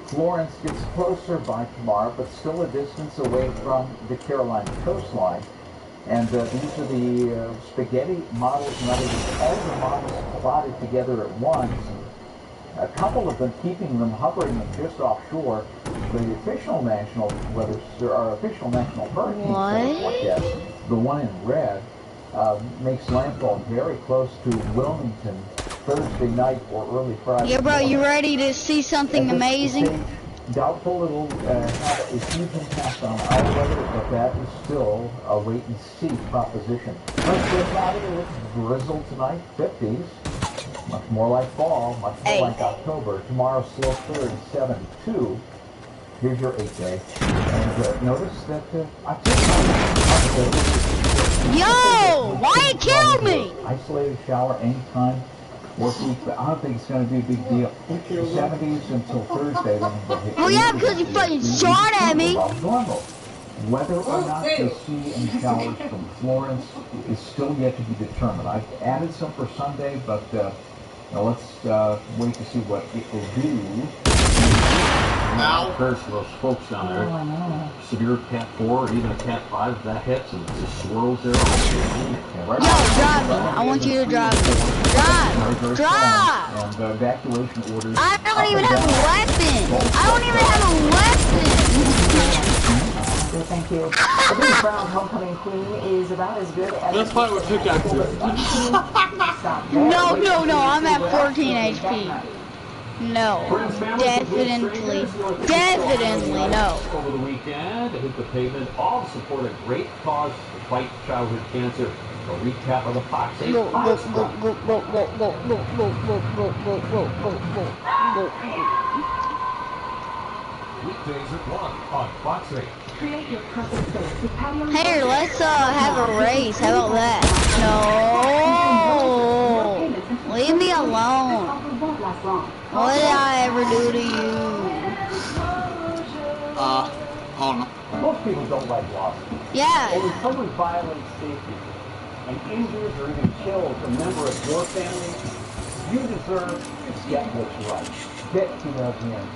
Florence gets closer by tomorrow, but still a distance away from the Carolina coastline. And these are the spaghetti models, in other words, all the models plotted together at once. A couple of them keeping them hovering just offshore. The official national weather, there are official national hurricane forecasts. The one in red makes landfall very close to Wilmington Thursday night or early Friday.
Yeah, bro, you ready to see something amazing?
Doubtful it'll have a huge impact on our weather, but that is still a wait-and-see proposition. Let's get out of here with drizzle tonight, 50s. Much more like fall, much more like October. Tomorrow, slow clear at 72. Here's your 8-day. And notice that
Yo! Why you kill me?
Isolated shower anytime. Work week, but I don't think it's going to be a big deal. 70s until Thursday.
Well, yeah, because you fucking shot at me.
Normal. Whether or not they see any showers from Florence is still yet to be determined. I've added some for Sunday, but let's wait to see what it will do. Now, occurs for those folks down there. Severe Cat 4 or even a Cat 5 if that hits and it just swirls there.
Yo, drive me. I want you to drive me. Drive!
And evacuation orders.
I don't even have a weapon. I don't even have a weapon.
Thank you. The Big Brown Homecoming Queen is about as good as...
Let's fight with pickaxes.
No, I'm at 14 HP. No, definitely no.
Over the weekend, to hit the pavement, all to support a great cause to fight childhood cancer. A recap of the Fox 8
Weekdays at 1 on Fox 8.
Create your perfect space with patio.
Here, let's have a race. How about that? No. Leave me alone. What did I ever do to you?
Hold on.
Most people don't like losses.
Yeah.
And when someone violates safety and injures or even kills a member of your family, you deserve to get what's right. Get who loves me and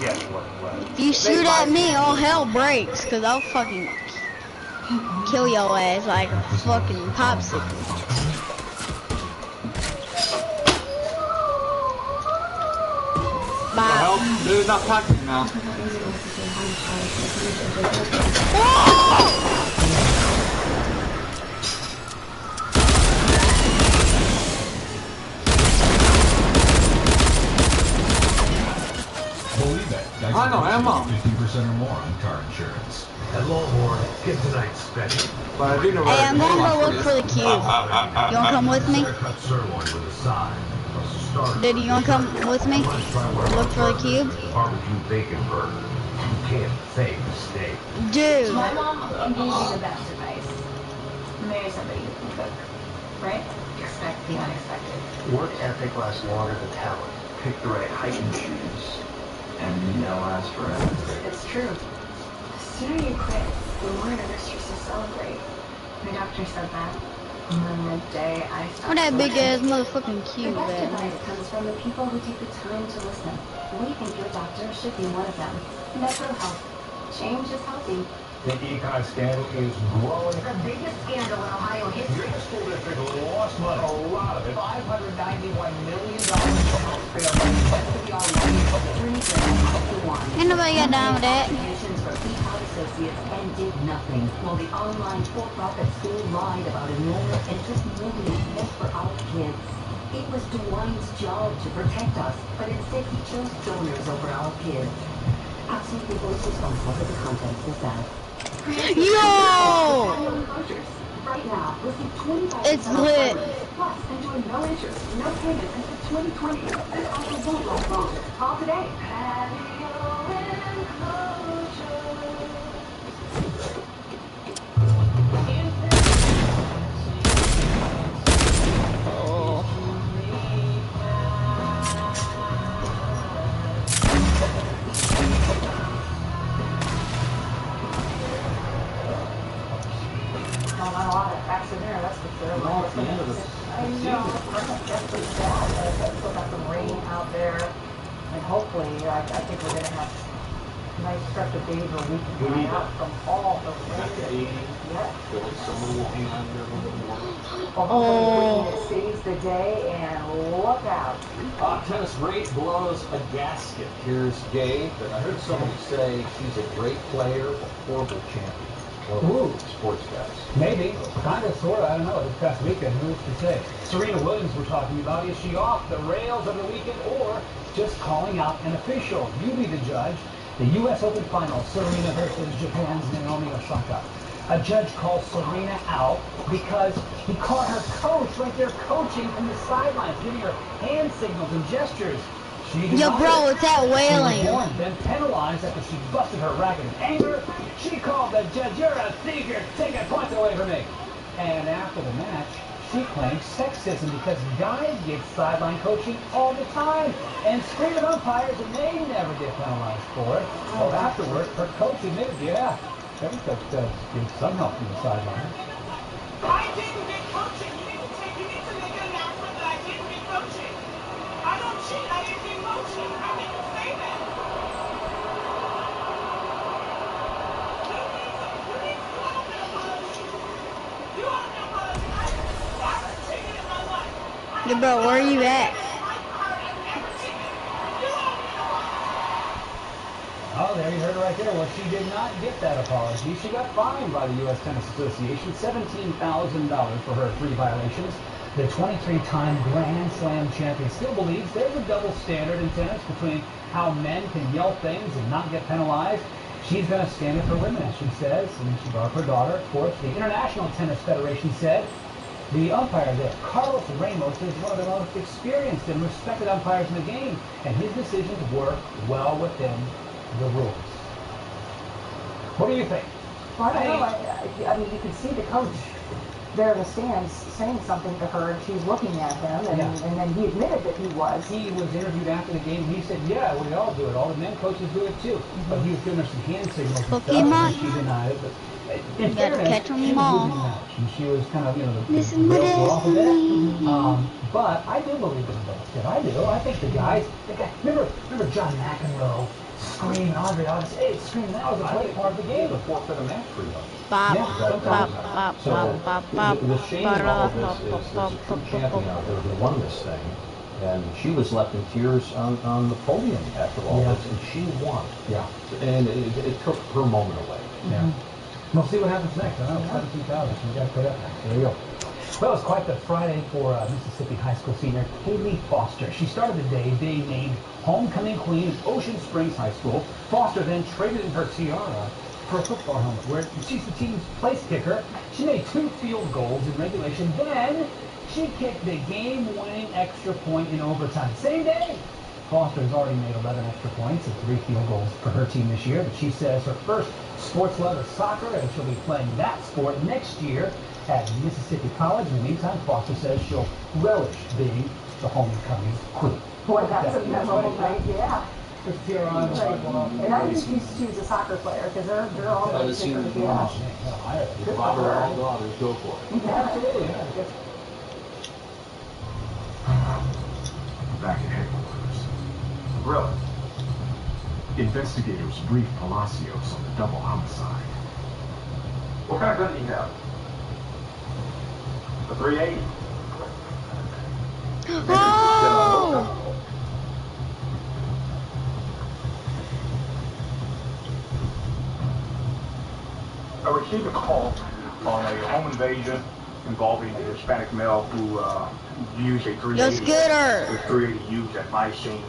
get what's right.
If you shoot at me, all hell breaks, because I'll fucking kill your ass like a fucking popsicle.
What the hell? This is not packing now. I know, Emma.
50% or more on car insurance.
At Longhorn, get tonight's special.
But I didn't know.
Hey, I'm gonna go look for the cube. You wanna come with me?
Cut sirloin with a side.
Dude, you wanna come with me? Look for the cube?
Barbecue bacon burger. You can't fake a steak.
Dude.
My mom gave me the best advice. Marry somebody who can cook, right? Expect the unexpected.
Work ethic lasts longer than talent. Pick the right height and shoes, and they'll last forever.
It's true. The sooner you quit, the more anniversaries to celebrate. My doctor said that. And then the day I stopped.
Where that big ass motherfucking cube
The best
at?
advice comes from the people who take the time to listen. We think your doctor should be one of them. Metro Health. Change is healthy.
The econ scandal is growing.
The biggest scandal in Ohio history.
The school district lost money, a lot of it.
$591 million from healthcare money to be already
Ain't nobody got down with that.
For econ associates and did nothing, while the online for-profit school lied about enrollment and took millions for our kids. It was DeWine's job to protect us, but instead he chose donors over our kids. Absolutely most responsible for the contents is that.
Yo!
Right now, receive 25%
It's lit.
plus enjoy no interest, no payments until 2020. This offer won't last long. Call today.
Not a lot of action there, that's for sure.
No, it's the end of the
I know. That's pretty sad. Still got some rain out there. And hopefully, I think we're going to have a nice stretch of days where we can dry out from all the rain. Yeah. Hopefully it saves the day, and look out.
Tennis great blows a gasket. Here's Gabe, and I heard somebody say she's a great player, a horrible champion.
Ooh.
Sports guys.
Maybe. Kind of, sort of. I don't know. This past weekend, who's to say? Serena Williams we're talking about. Is she off the rails of the weekend or just calling out an official? You be the judge. The U.S. Open Final, Serena versus Japan's Naomi Osaka. A judge calls Serena out because he caught her coach right there coaching from the sidelines, giving her hand signals and gestures.
Yo, bro, it's that wailing.
She was then penalized after she busted her racket in anger. She called the judge, "You're a thief, you're taking points away from me." And after the match, she claimed sexism because guys get sideline coaching all the time and scream at umpires and they never get penalized for it. So afterward, her coach admitted, yeah, every coach does give some help from the sideline.
I didn't get coaching. You need to make an announcement that I didn't get coaching. I don't cheat. I didn't get coaching. How can you say that? You owe me an apology. I never cheated in my life.
Yo, bro, where are you at?
Oh, there you heard it right there. Well, she did not get that apology. She got fined by the U.S. Tennis Association $17,000 for her 3 violations. The 23-time Grand Slam champion still believes there's a double standard in tennis between how men can yell things and not get penalized. She's going to stand up for women, as she says, and she brought up her daughter. Of course, the International Tennis Federation said the umpire there, Carlos Ramos, is one of the most experienced and respected umpires in the game, and his decisions work well within the rules. What do you think?
Well, I don't know. I mean, you could see the coach there in the stands saying something to her, and she's looking at him, and then he admitted that he was.
He was interviewed after the game, and he said, yeah, we all do it. All the men coaches do it too. But he was giving her some hand signals and stuff, and she denied it. But in fairness, she was losing the match, and she was kind of, you know, the wheels were off a bit. But I do believe in both. I do. I think the guys, remember John McEnroe screaming, Andre Agassi, hey, screaming, that was a great part of the game.
The forfeit a match for you.
The
shame in all of this is there's a true champion out there who won this thing, and she was left in tears on the podium after all this, and she won. Yeah. And it took her moment away.
Yeah. We'll see what happens next. I know, 17,000, so we got to put up next. There you go. Well, it was quite the Friday for Mississippi high school senior Kaylee Foster. She started the day being named homecoming queen at Ocean Springs High School. Foster then traded in her tiara for a football helmet, where she's the team's place kicker. She made 2 field goals in regulation. Then she kicked the game-winning extra point in overtime. Same day. Foster has already made 11 extra points and 3 field goals for her team this year. But she says her first sports love is soccer, and she'll be playing that sport next year at Mississippi College. In the meantime, Foster says she'll relish being the homecoming queen.
Boy, that's a memorable night, yeah.
And
I think she was a soccer player, because they're all very kickers.
Father, all daughters, go for it.
Absolutely.
Back at headquarters. Really? Investigators brief Palacios on the double homicide.
What kind of gun do you have? The 380.
Oh!
I received a call on a home invasion involving a Hispanic male who used a 380.
Yo, Scooter!
The 380 used at my scene.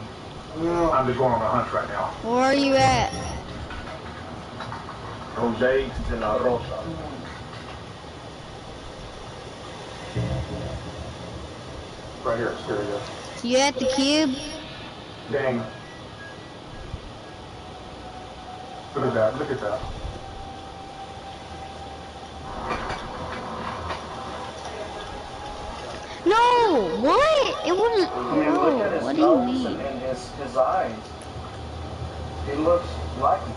I'm just going on a hunt right now.
Where are you at?
Jose de la Rosa. Right here, stereo.
You at the cube?
Dang. Look at that, look at that.
No! What? It wasn't.
Look at his
What do you
nose
mean?
and his eyes. It looks like it.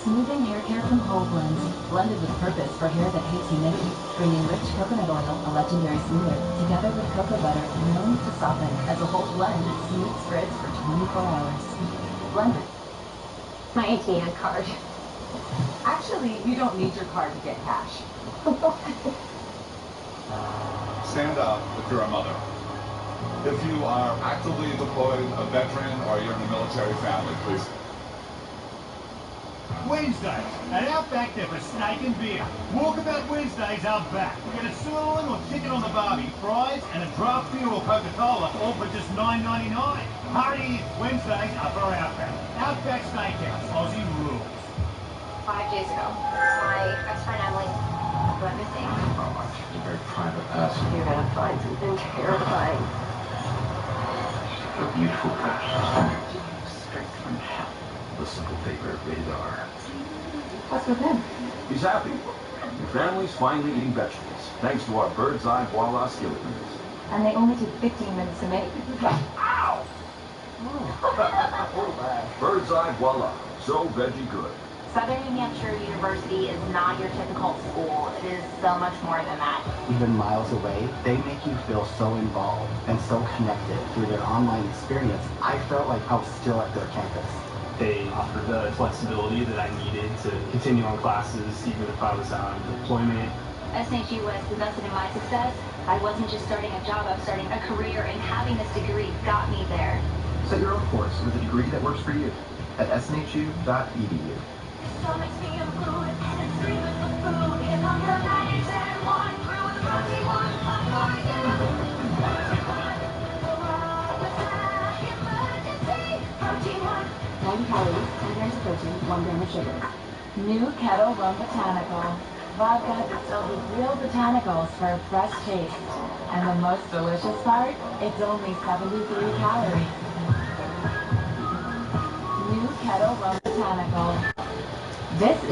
Smoothing hair care from Whole Blends, blended with purpose for hair that hates humidity, bringing rich coconut oil, a legendary smoother, together with cocoa butter, known to soften as a whole blend, smooth spreads for 24 hours. Blended.
My ATM card.
Actually, you don't need your card to get cash.
Stand up if you're a mother. If you are actively deployed, a veteran, or you're in a military family, please.
Wednesdays at Outback, they're for steak and beer. Walkabout Wednesdays Outback. Get a sirloin or chicken on the barbie, fries, and a draft beer or Coca-Cola, all for just $9.99. Hurry, Wednesdays are for Outback. Outback Steakhouse, Aussie rules.
5 days ago, my best friend Emily went missing.
Oh, she's a very private person.
You're gonna find something terrifying.
A beautiful person. Straight from hell. The simple favorite, rated R.
What's with him?
He's happy. Your family's finally eating vegetables, thanks to our bird's eye voila skillet meals.
And they only took 15 minutes to make.
Ow! Bird's eye voila, so veggie good.
Southern New Hampshire University is not your typical school. It is so much more than that.
Even miles away, they make you feel so involved and so connected through their online experience. I felt like I was still at their campus.
They offered the flexibility that I needed to continue on classes even if I was on deployment.
SNHU was invested in my success. I wasn't just starting a job, I was starting a career, and having this degree got me there.
Set your own course with a degree that works for you at snhu.edu.
So makes me a mood, and it's screaming for food. Here come the ladies and one through with the party one. I'm going to get emergency. Protein 1.
90 calories, 10 grams of protein, 1 gram of sugar. New Kettle Rum Botanical. Vodka distilled with real botanicals for a fresh taste. And the most delicious part? It's only 73 calories. New Kettle Rum Botanical. This is